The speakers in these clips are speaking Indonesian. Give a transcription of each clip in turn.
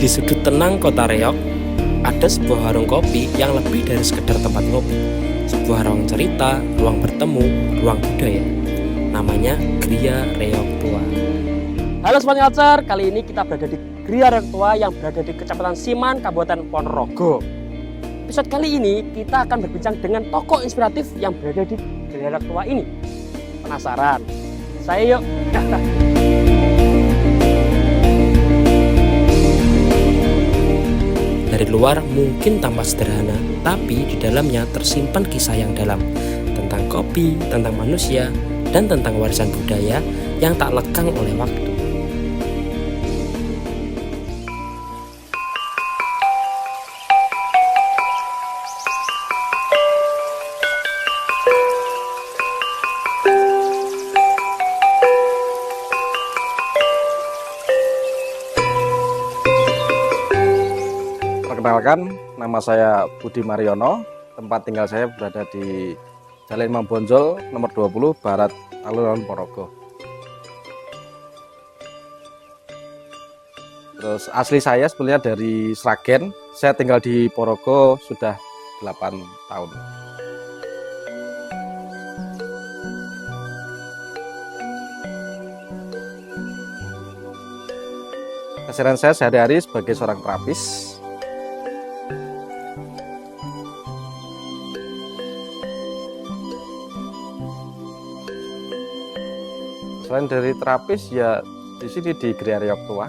Di sudut tenang kota Reog, ada sebuah warung kopi yang lebih dari sekedar tempat ngopi. Sebuah ruang cerita, ruang bertemu, ruang budaya. Namanya Gria Reog Tua. Halo Sobat Ngelcer, kali ini kita berada di Gria Reog Tua yang berada di Kecamatan Siman, Kabupaten Ponorogo. Episode kali ini kita akan berbincang dengan tokoh inspiratif yang berada di Gria Reog Tua ini. Penasaran? Saya yuk! Dari luar mungkin tampak sederhana, tapi di dalamnya tersimpan kisah yang dalam tentang kopi, tentang manusia, dan tentang warisan budaya yang tak lekang oleh waktu. Perkenalkan, nama saya Budi Mariono. Tempat tinggal saya berada di Jalan Imam Bonjol nomor 20 Barat, Alun-Alun Ponorogo. Terus asli saya sebenarnya dari Sragen. Saya tinggal di Ponorogo sudah 8 tahun. Keseharian saya sehari-hari sebagai seorang terapis. Selain dari terapis, ya di sini di Gria Reog Tua.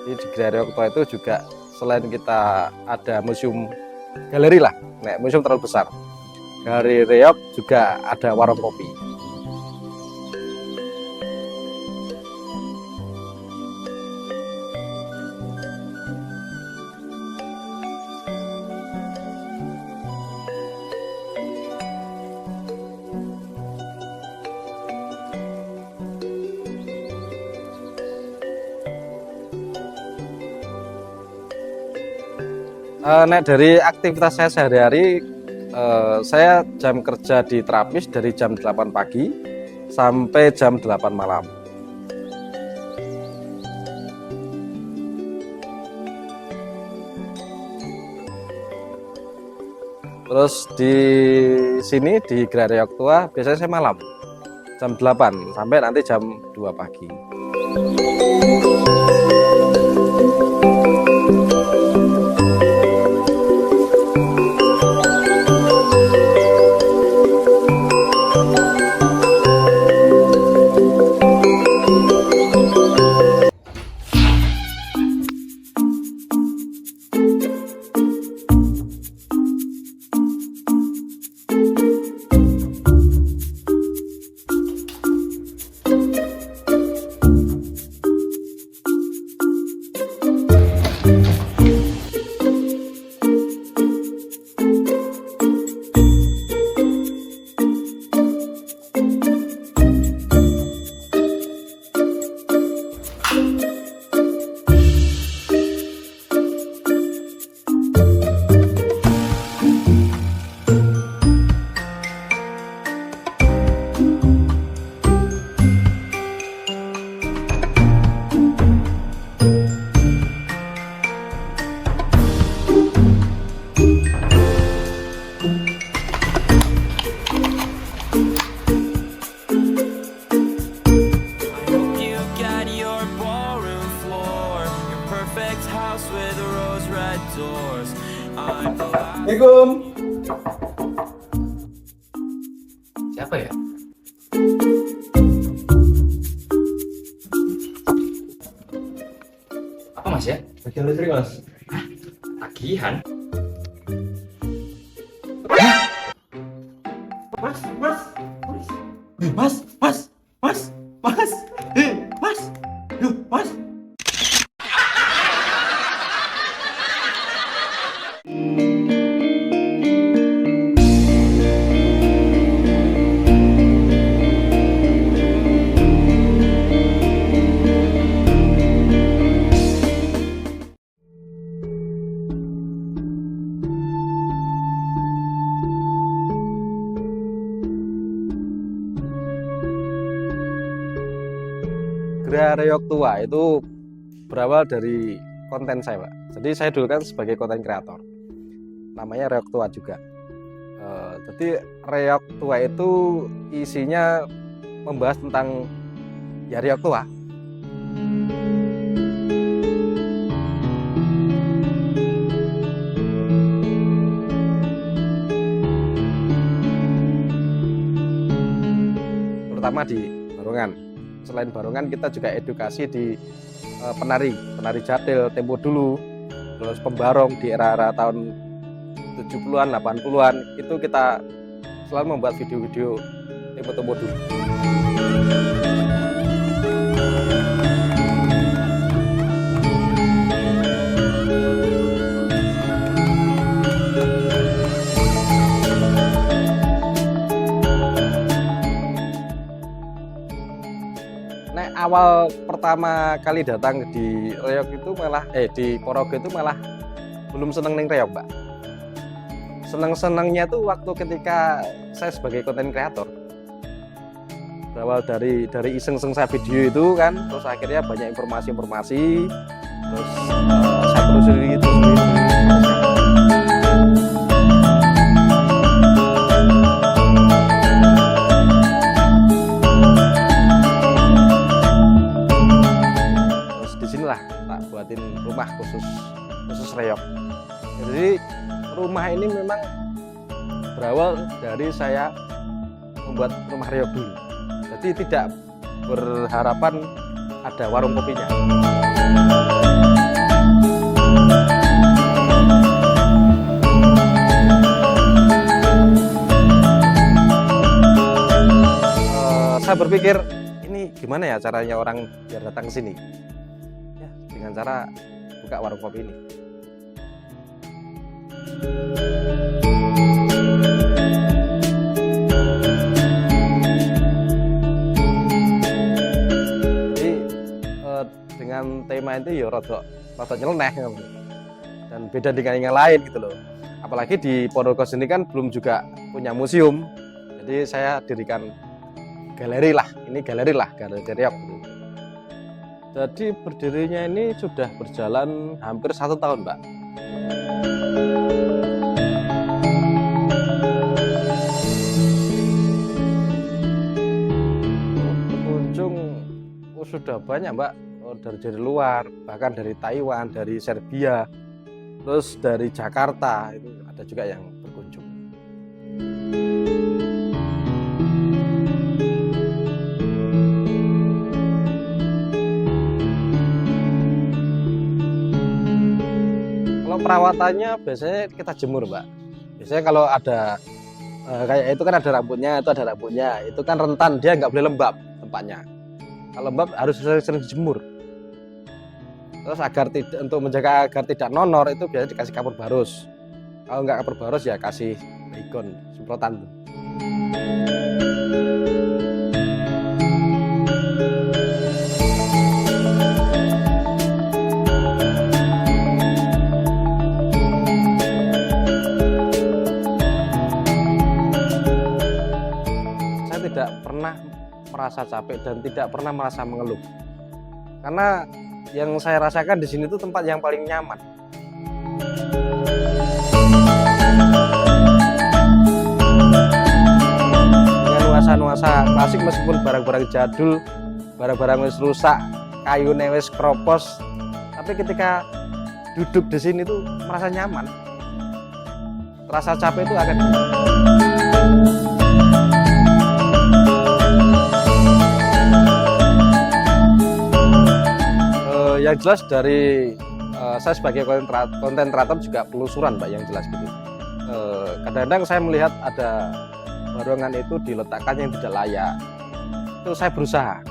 Di Gria Reog Tua itu juga selain kita ada museum galeri lah, museum terlalu besar. Galeri Reog juga ada warung kopi. Dari aktivitas saya sehari-hari, saya jam kerja di terapis dari jam 8 pagi sampai jam 8 malam. Terus di sini di Gria Reog Tua biasanya saya malam jam 8 sampai nanti jam 2 pagi. Assalamualaikum. Siapa ya? Apa Mas ya? Bagian listrik Mas. Tagihan? Mas, Mas, Mas. Mas, Mas, Mas, Mas. Mas. Loh, Mas. Gria Reog Tua itu berawal dari konten saya, Pak. Jadi saya dulu kan sebagai konten kreator, namanya Reog Tua juga. Jadi Reog Tua itu isinya membahas tentang ya Reog Tua. Terutama di Barongan. Selain Barongan kita juga edukasi di penari jadil tempo dulu, terus pembarong di era-era tahun 70-an, 80-an, itu kita selalu membuat video-video tempo dulu. Nah, awal pertama kali datang di Reog itu malah di Porogo itu malah belum seneng ning Reog, Mbak. Seneng-senengnya tuh waktu ketika saya sebagai konten kreator. Berawal dari iseng-iseng saya video itu kan, terus akhirnya banyak informasi-informasi, terus saya telusuri itu. Disinilah tak buatin rumah khusus Reog. Jadi rumah ini memang berawal dari saya membuat rumah Reog dulu. Jadi tidak berharapan ada warung kopinya. Saya berpikir ini gimana ya caranya orang biar datang ke sini. Dengan cara buka warung kopi ini. Jadi dengan tema itu ya rada nyeleneh dan beda dengan yang lain gitu loh. Apalagi di Pondok ini kan belum juga punya museum. Jadi saya dirikan galeri lah. Ini galeri Reog. Jadi berdirinya ini sudah berjalan hampir 1 tahun, Mbak. Pengunjung sudah banyak, Mbak, dari luar, bahkan dari Taiwan, dari Serbia, terus dari Jakarta itu ada juga yang berkunjung. Perawatannya biasanya kita jemur, Mbak. Biasanya kalau ada kayak itu kan ada rambutnya, itu kan rentan, dia nggak boleh lembab tempatnya. Kalau lembab harus sering dijemur. Terus untuk menjaga agar tidak nonor itu biasanya dikasih kapur barus. Kalau nggak kapur barus ya kasih baygon semprotan. Tidak pernah merasa capek dan tidak pernah merasa mengeluh, karena yang saya rasakan di sini itu tempat yang paling nyaman. Dengan nuansa klasik meskipun barang-barang jadul, barang-barang wis rusak, kayu wis kropos, tapi ketika duduk di sini tuh merasa nyaman. Rasa capek itu akan yang jelas dari saya sebagai konten kreator juga penelusuran, Mbak, yang jelas gitu. Kadang-kadang saya melihat ada barongan itu diletakkan yang tidak layak. Itu saya berusaha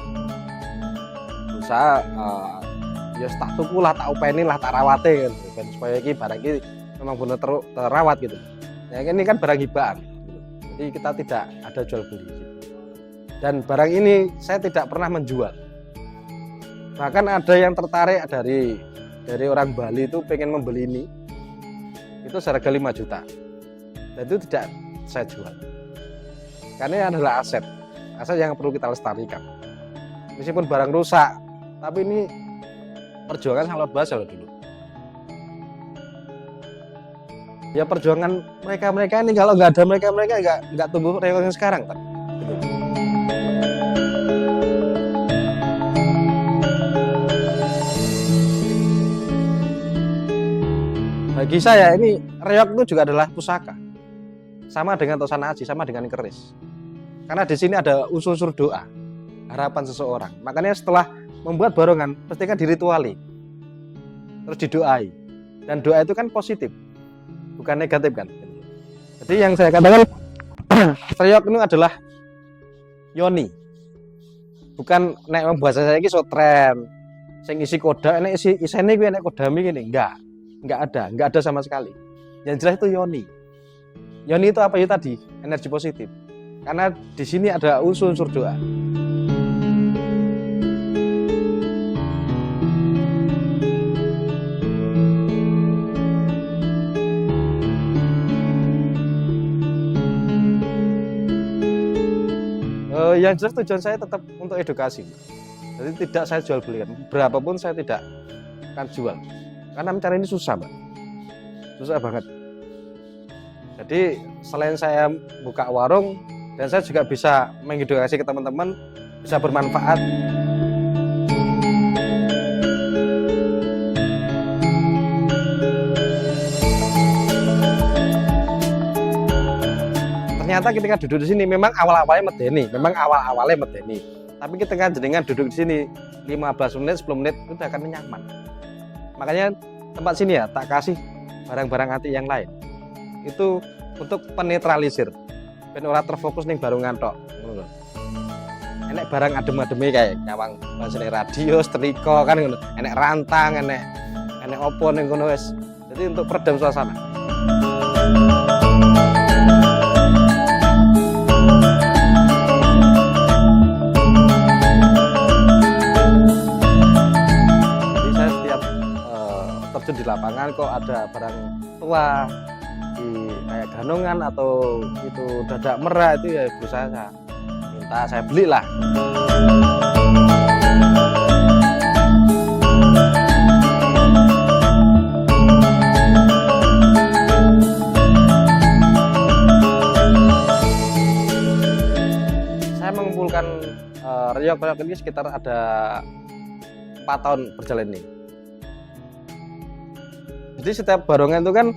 ya tak tuku lah, tak upeni lah, tak rawate gitu. Dan supaya ini barang ini memang benar terawat gitu. Ya ini kan barang hibaan gitu. Jadi kita tidak ada jual beli gitu. Dan barang ini saya tidak pernah menjual. Bahkan ada yang tertarik dari orang Bali itu pengen membeli ini, itu seharga 5 juta. Dan itu tidak saya jual. Karena ini adalah aset yang perlu kita lestarikan. Meskipun barang rusak, Tapi ini perjuangan sangat luar biasa loh dulu. Ya perjuangan mereka ini kalau nggak ada mereka nggak tumbuh reok yang sekarang. Bagi saya ini reok itu juga adalah pusaka. Sama dengan tosana aji, sama dengan keris. Karena di sini ada unsur-unsur doa, harapan seseorang. Makanya setelah membuat barongan, pastikan dirituali, terus didoai. Dan doa itu kan positif, bukan negatif kan. Jadi yang saya katakan reok ini adalah yoni, bukan nek bahasa saya ini sotren, sing isi koda, nek isine kuwi nek kodami gini, nggak ada sama sekali. Yang jelas itu yoni. Yoni itu apa ya tadi? Energi positif. Karena di sini ada unsur-unsur doa. Yang jelas tujuan saya tetap untuk edukasi. Jadi tidak saya jual belikan. Berapapun saya tidak akan jual. Karena mencari ini susah, Mbak. Susah banget. Jadi selain saya buka warung, dan saya juga bisa mengedukasi ke teman-teman, bisa bermanfaat. Ternyata ketika duduk di sini memang awal-awalnya medeni. Tapi ketika jenengan duduk di sini 15 menit, 10 menit itu akan nyaman. Makanya tempat sini ya tak kasih barang-barang antik yang lain. Itu untuk penetralisir. Ben ora terfokus ning barongan tok. Ngono lho. Enek barang adem-ademe kayak nyawang basine radio, setrika kan ngono. Enek rantang, enek opo ning kono wis. Jadi untuk peredam suasana. Jadi saya setiap terjun di lapangan kok ada barang tua di kayak ganongan atau itu dadak merah itu ya berusaha saya minta saya belilah. Saya mengumpulkan reok ini sekitar ada 4 tahun berjalan ini. Jadi setiap barongan itu kan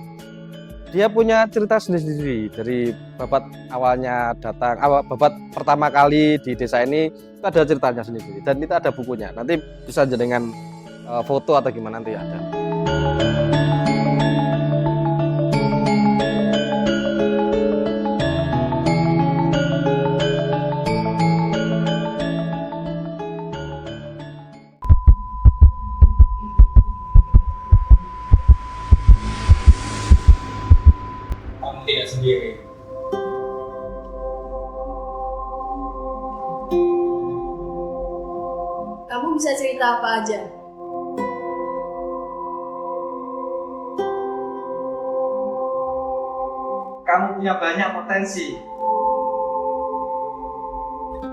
dia punya cerita sendiri-sendiri. Dari babat awalnya datang, babat pertama kali di desa ini itu ada ceritanya sendiri dan itu ada bukunya. Nanti bisa dengan foto atau gimana nanti ada. Tidak sendiri. Kamu bisa cerita apa aja? Kamu punya banyak potensi.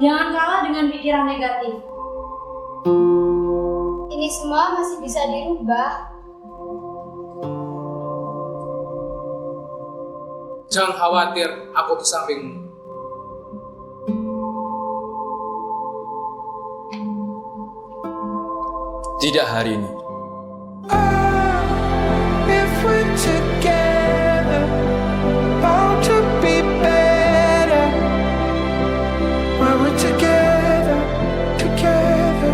Jangan kalah dengan pikiran negatif. Ini semua masih bisa dirubah. Jangan khawatir, aku di sampingmu. Tidak hari ini. If we're together, bound to be better. When we're together, together.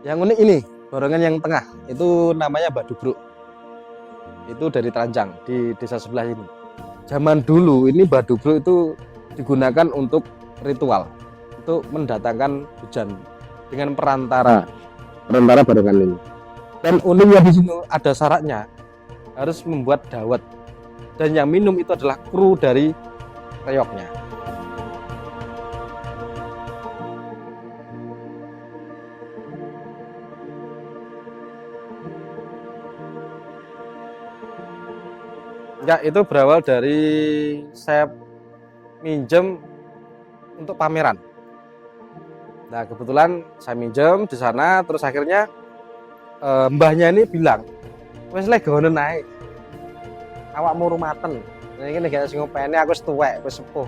Yang unik ini, barongan yang tengah, itu namanya Mbak Dubruk. Itu dari Tranjang, di desa sebelah ini. Zaman dulu ini Mbak Dubruk itu digunakan untuk ritual, untuk mendatangkan hujan dengan perantara barongan ini. Dan uniknya di sini ada syaratnya, harus membuat dawet. Dan yang minum itu adalah kru dari reoknya. Ya, itu berawal dari saya minjem untuk pameran. Nah, kebetulan saya minjem di sana, terus akhirnya mbahnya ini bilang, wes lek gono naik, awakmu rumaten. Nah, ini gak sing ngopeni, aku wis tuwek, wis sepuh,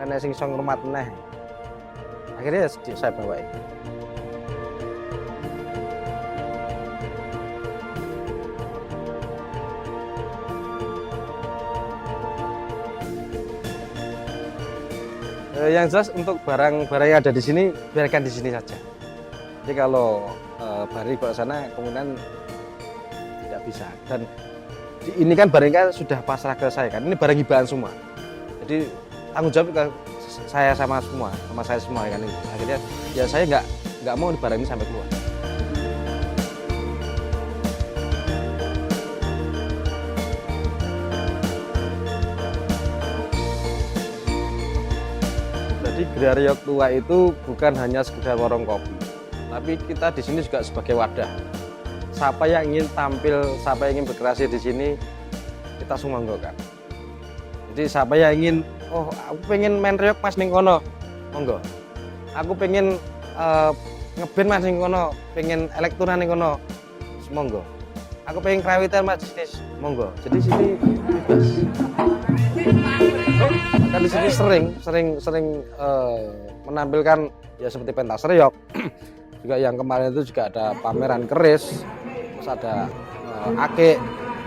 nek sing iso ngrumaten neh. Akhirnya saya bawa itu. Yang jelas untuk barang-barang yang ada di sini biarkan di sini saja. Jadi kalau balik ke sana kemudian tidak bisa. Dan ini kan barangnya sudah pasrah ke saya kan. Ini barang hibaan semua. Jadi tanggung jawab ke saya sama saya semua kan. Akhirnya ya saya nggak mau barang ini sampai keluar. Jadi Gria Reog Tua itu bukan hanya sekedar warung kopi, tapi kita di sini juga sebagai wadah. Siapa yang ingin tampil, siapa yang ingin berkreasi di sini, kita semua monggo. Jadi siapa yang ingin, oh aku pengen main reog mas ning kono, monggo. Aku pengen ngeband mas ning kono, pengen elektronik ning kono, monggo. Aku pengen kerawitan mas bisnis, monggo. Jadi sini bebas. Kan di sini sering menampilkan ya seperti pentas reog. Juga yang kemarin itu juga ada pameran keris, terus ada ake,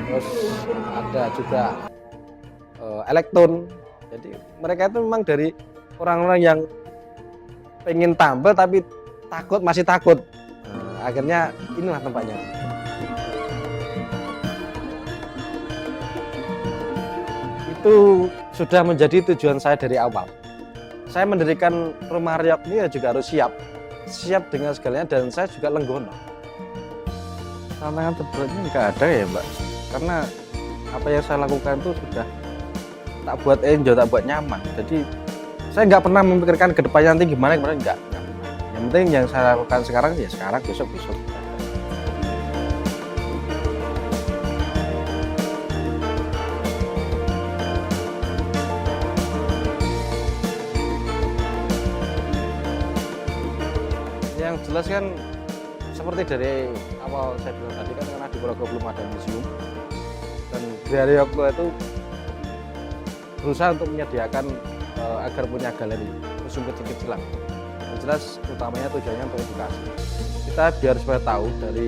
terus ada juga elektron. Jadi mereka itu memang dari orang-orang yang pengen tampil tapi masih takut. Akhirnya inilah tempatnya. Itu sudah menjadi tujuan saya dari awal. Saya mendirikan rumah reog ini ya juga harus siap dengan segalanya, dan saya juga lenggono. Tantangan terberatnya nggak ada ya Mbak, karena apa yang saya lakukan itu sudah tak buat enjoy, tak buat nyaman. Jadi saya nggak pernah memikirkan ke depannya nanti gimana, enggak. Yang penting yang saya lakukan sekarang ya sekarang, besok. Yang jelas kan seperti dari awal saya bilang tadi kan, karena di Purwokerto belum ada museum, dan Gria Reog Tua itu berusaha untuk menyediakan agar punya galeri museum kecil-kecilan. Yang jelas utamanya tujuannya untuk edukasi. Kita biar supaya tahu dari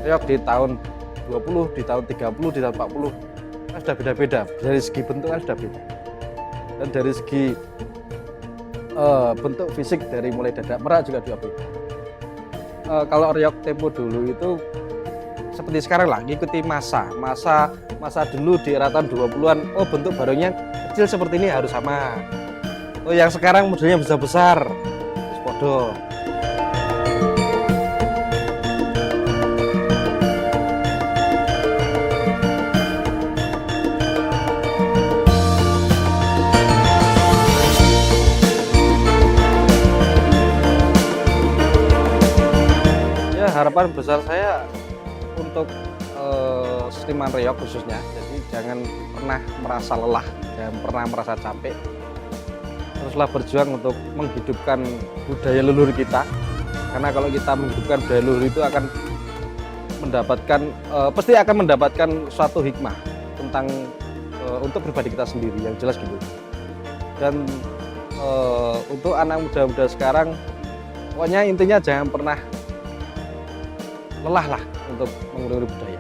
reog di tahun 20, di tahun 30, di tahun 40 kan sudah beda-beda. Dari segi bentuk kan sudah beda. Dan dari segi bentuk fisik dari mulai dadak merak juga beda. Kalau reog tempo dulu itu seperti sekarang lah, ngikuti masa dulu di era tahun 20-an. Oh, bentuk barangnya kecil seperti ini harus sama. Oh, yang sekarang modelnya besar terus podo. Harapan besar saya untuk seniman reog khususnya, jadi jangan pernah merasa lelah, jangan pernah merasa capek. Teruslah berjuang untuk menghidupkan budaya leluhur kita, karena kalau kita menghidupkan budaya leluhur itu akan mendapatkan pasti akan mendapatkan suatu hikmah tentang untuk pribadi kita sendiri, yang jelas gitu. Dan untuk anak muda-muda sekarang, pokoknya intinya jangan pernah lelah lah untuk mengurangi budaya.